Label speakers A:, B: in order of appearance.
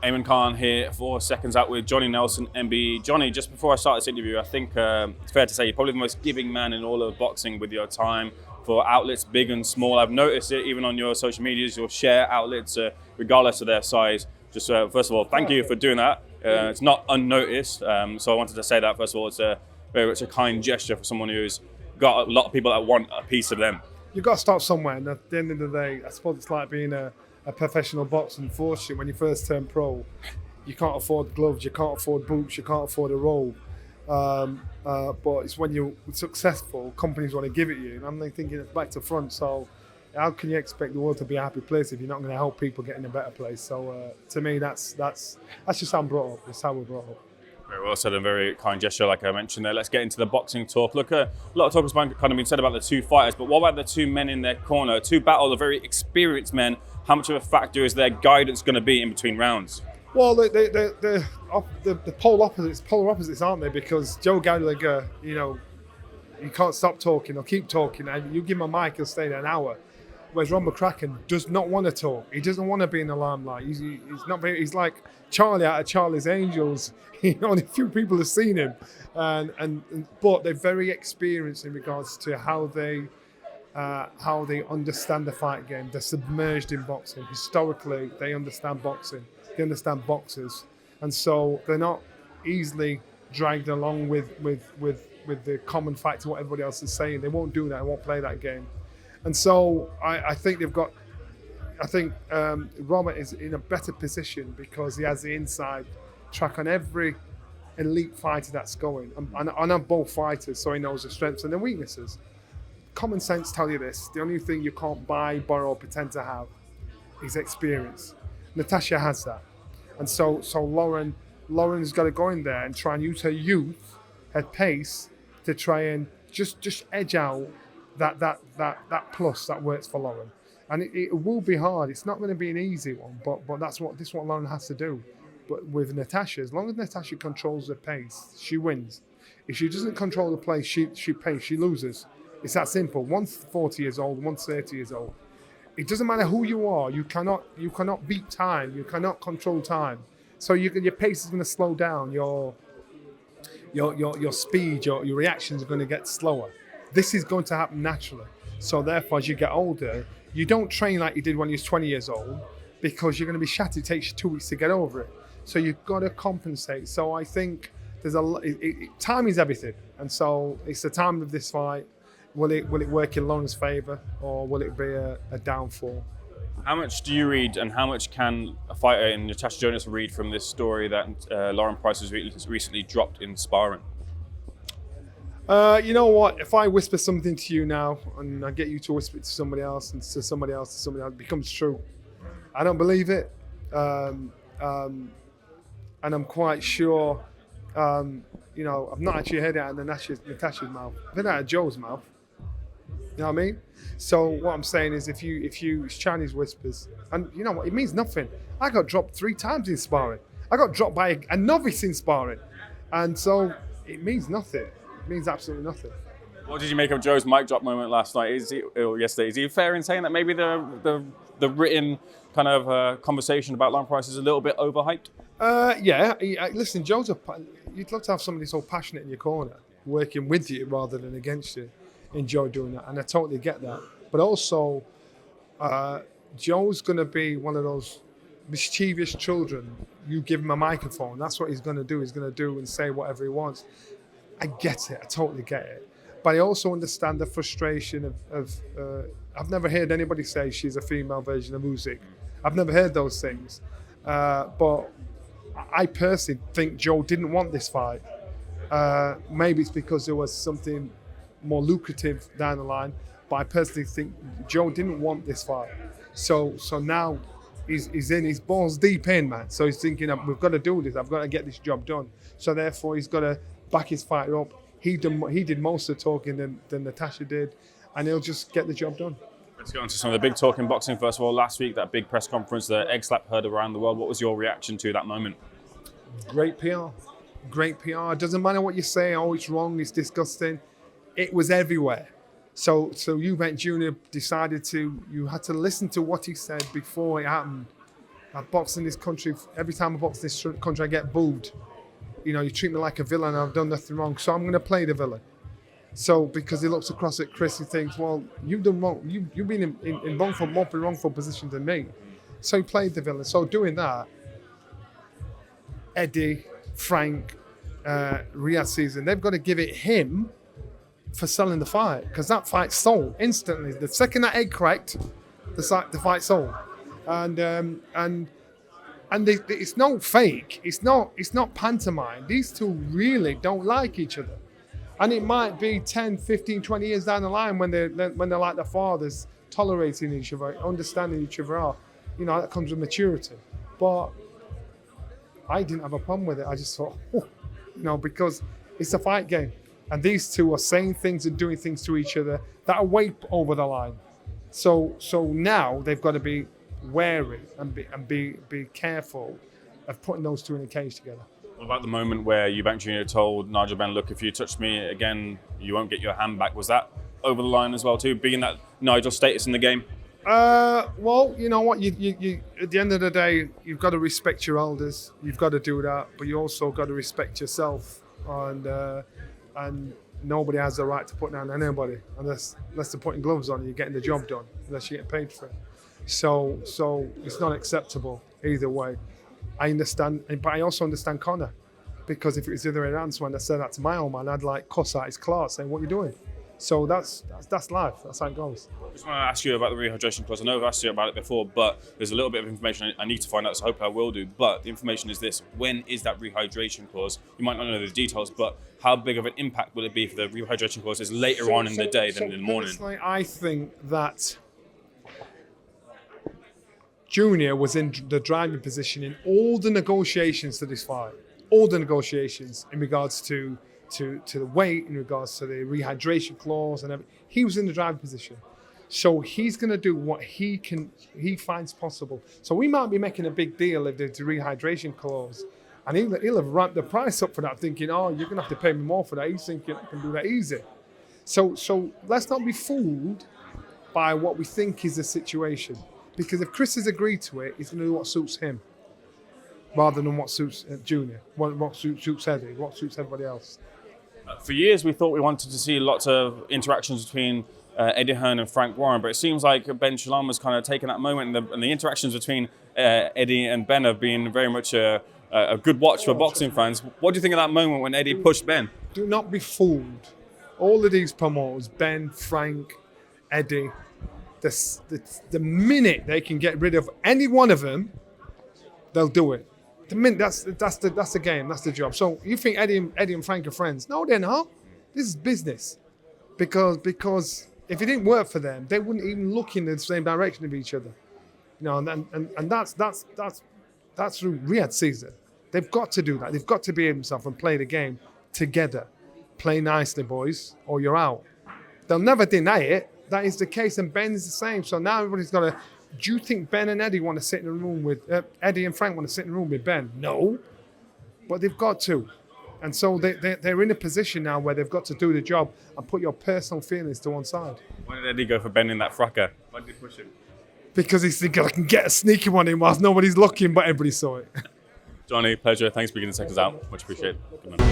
A: Eamon Khan here for Seconds Out with Johnny Nelson MBE. Johnny, just before I start this interview, I think it's fair to say you're probably the most giving man in all of boxing with your time for outlets big and small. I've noticed it even on your social medias, you'll share outlets regardless of their size. Just first of all, thank you for doing that. It's not unnoticed, so I wanted to say that first of all. It's very much a kind gesture for someone who's got a lot of people that want a piece of them.
B: You've got to start somewhere, and at the end of the day, I suppose it's like being a professional boxer. Unfortunately, when you first turn pro, you can't afford gloves, you can't afford boots, you can't afford a robe. But it's when you're successful, companies want to give it you. And I'm like thinking it's back to front. So how can you expect the world to be a happy place if you're not going to help people get in a better place? So to me, that's just how I'm brought up. That's how we're brought up.
A: Very well said, and very kind gesture, like I mentioned there. Let's get into the boxing talk. Look, a lot of talk has kind of been said about the two fighters, but what about the two men in their corner? Two battles, very experienced men. How much of a factor is their guidance going to be in between rounds?
B: Well, the polar opposites, aren't they? Because Joe Gallagher, you can't stop talking or keep talking, and you give him a mic, he'll stay there an hour. Whereas Ron McCracken does not want to talk. He doesn't want to be in the limelight. He's like Charlie out of Charlie's Angels. Only a few people have seen him, but they're very experienced in regards to how they understand the fight game. They're submerged in boxing. Historically, they understand boxing. They understand boxers, and so they're not easily dragged along with the common facts of what everybody else is saying. They won't do that. They won't play that game. And so I think Robert is in a better position because he has the inside track on every elite fighter that's going, and on both fighters, so he knows the strengths and the weaknesses. Common sense tell you this: the only thing you can't buy, borrow, or pretend to have is experience. Natasha has that, and so Lauren's got to go in there and try and use her youth, her pace, to try and just edge out that plus that works for Lauren. And it will be hard. It's not going to be an easy one, but that's what Lauren has to do. But with Natasha, as long as Natasha controls the pace, she wins. If she doesn't control the pace, she loses. It's that simple. One's 40 years old, one's 30 years old. It doesn't matter who you are. You cannot beat time. You cannot control time. So your pace is going to slow down. Your speed, your reactions are going to get slower. This is going to happen naturally. So therefore, as you get older, you don't train like you did when you was 20 years old because you're going to be shattered. It takes you 2 weeks to get over it. So you've got to compensate. So I think there's time is everything. And so it's the time of this fight. Will it work in Lauren's favour, or will it be a downfall?
A: How much do you read, and how much can a fighter in Natasha Jonas read from this story that Lauren Price has recently dropped in sparring?
B: You know what? If I whisper something to you now, and I get you to whisper it to somebody else, and to somebody else, it becomes true. I don't believe it, and I'm quite sure. I've not actually heard it out of Natasha's mouth. I've heard it out of Joe's mouth. You know what I mean? So what I'm saying is, if you it's Chinese whispers, and you know what, it means nothing. I got dropped 3 times in sparring. I got dropped by a novice in sparring, and so it means nothing. It means absolutely nothing.
A: What did you make of Joe's mic drop moment last night? Yesterday? Is he fair in saying that maybe the written kind of conversation about Lauren Price is a little bit overhyped?
B: Yeah. Listen, you'd love to have somebody so passionate in your corner, working with you rather than against you. Enjoy doing that, and I totally get that. But also, Joe's going to be one of those mischievous children. You give him a microphone, that's what he's going to do. He's going to do and say whatever he wants. I get it. I totally get it. But I also understand the frustration of I've never heard anybody say she's a female version of Usyk. I've never heard those things. But I personally think Joe didn't want this fight. Maybe it's because there was something more lucrative down the line. But I personally think Joe didn't want this fight. So now he's in, he's balls deep in, man. So he's thinking, we've got to do this. I've got to get this job done. So therefore, he's got to back his fighter up. He did most of the talking than Natasha did, and he'll just get the job done.
A: Let's get on to some of the big talk in boxing. First of all, last week, that big press conference, the egg slap heard around the world. What was your reaction to that moment?
B: Great PR. Great PR. It doesn't matter what you say, oh, it's wrong, it's disgusting. It was everywhere. So Eubank Jr. decided you had to listen to what he said before it happened. I box in this country. Every time I box in this country, I get booed. You know, you treat me like a villain, and I've done nothing wrong, so I'm going to play the villain. So because he looks across at Chris, he thinks, well, you've done wrong. You've been in wrongful position than me. So he played the villain. So doing that, Eddie, Frank, Riyadh season, they've got to give it him for selling the fight, because that fight sold instantly. The second that egg cracked, the fight sold, and it's no fake. It's not pantomime. These two really don't like each other, and it might be 10, 15, 20 years down the line when they're like their fathers, tolerating each other, understanding each other are. You know, that comes with maturity. But I didn't have a problem with it. I just thought, because it's a fight game. And these two are saying things and doing things to each other that are way over the line. So now they've got to be wary and be careful of putting those two in a cage together.
A: What about the moment where Eubank Jr. told Nigel Benn, look, if you touch me again, you won't get your hand back? Was that over the line as well too, being that Nigel's status in the game?
B: Well, you know what? You at the end of the day, you've got to respect your elders. You've got to do that, but you also got to respect yourself. And nobody has the right to put down anybody unless they're putting gloves on. You're getting the job done unless you get paid for it. So it's not acceptable either way. I understand, but I also understand Conor, because if it was the other way around, when I said that to my old man, I'd like cuss out his class saying, "What are you doing?" So that's life. That's how it goes.
A: I just want to ask you about the rehydration clause. I know I've asked you about it before, but there's a little bit of information I need to find out, so hopefully I will do. But the information is this: when is that rehydration clause? You might not know the details, but how big of an impact will it be for the rehydration clause is later on in the day than in the morning?
B: I think that Junior was in the driving position in all the negotiations to this fight. All the negotiations in regards to the weight, in regards to the rehydration clause and everything. He was in the driving position. So he's going to do what he finds possible. So we might be making a big deal if there's a rehydration clause. And he'll have ramped the price up for that, thinking, oh, you're going to have to pay me more for that. He's thinking, I can do that easy. So let's not be fooled by what we think is the situation. Because if Chris has agreed to it, he's going to do what suits him, rather than what suits Junior, what suits Eddie, what suits everybody else.
A: For years, we thought we wanted to see lots of interactions between Eddie Hearn and Frank Warren, but it seems like Ben Shalom has kind of taken that moment, and the interactions between Eddie and Ben have been very much a good watch for boxing fans. What do you think of that moment when Eddie pushed Ben?
B: Do not be fooled. All of these promoters, Ben, Frank, Eddie, the minute they can get rid of any one of them, they'll do it. The minute that's the game, that's the job. So you think Eddie and Frank are friends? No, they're not. This is business. Because if it didn't work for them, they wouldn't even look in the same direction of each other. You know, and that's through Riyadh season. They've got to do that. They've got to be themselves and play the game together. Play nicely, boys, or you're out. They'll never deny it. That is the case, and Ben's the same. So now everybody's got to. Do you think Ben and Eddie want to sit in a room with Eddie and Frank want to sit in a room with Ben? No, but they've got to, and so they're in a position now where they've got to do the job and put your personal feelings to one side.
A: Why did Eddie go for Ben in that fracker? Why did he push him?
B: Because he's thinking, I can get a sneaky one in whilst nobody's looking, but everybody saw it.
A: Johnny, pleasure. Thanks for being in Seconds Out. Much appreciated. Good man.